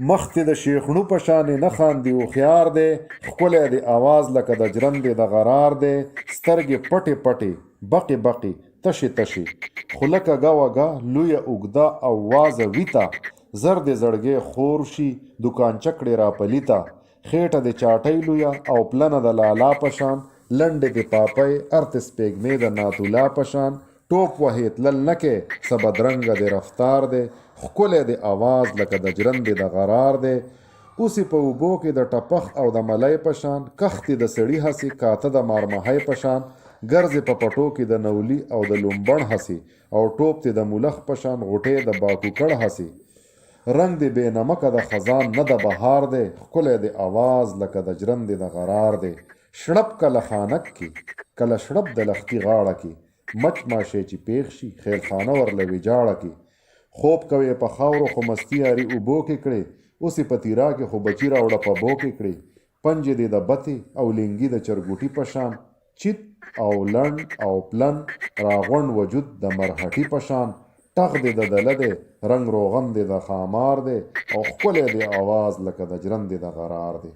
مخ د شیخړو په شانې نه خاندي هوښیار دی ښکلی د آواز لکه د جرندې د غرار دی سترګې پټې پټې بقې بقې تشې تشې خو لکه ګوه لویه اوږده او وازه ویته زر د زړګۍ خور شي دوکانچه کړې را پلیته خېټه د چاټۍ لویه او پلنه د لالا په شان لنډې د پاپۍ ارت سپېږمې د ناتولا په شان ټوپ وهې تلل نه کې څه بدرنګه د رفتار دی ښکلی د آواز لکه د جرندې د غرار دی اوسې په اوبو کې د ټپخ او د ملۍ په شان کښتې د سړي هسې کاته د مارمهۍ په شان ګرځې په پټو کې د نولي او د لومبڼ هسې او ټوپ ته د ملخ په شان غوټې د باکوکړ هسې رنگ د بې نمکه د خزان نه د بهار دی ښکلی د آواز لکه د جرندې د غرار دی شړپ کله خانک کې کله شړپ د لختي غاړه کې مچ ماشی چې پیښ شي خیلخانه ورله ویجاړه کې خوب کوي په خاورو خو مستي یاري اوبو کې کړې اوسې په تیرا کې خو بچي راوړه په بو کې کړې پنجې دې د بتې او لنګي د چرګوټي په شان چیت او لنډ او پلن راغونډ وجود د مرهټي په شان ټغ دې د دله دی رنگ روغن دې د خامار دی او ښکلی دې آواز لکه د جرندې د غرار دی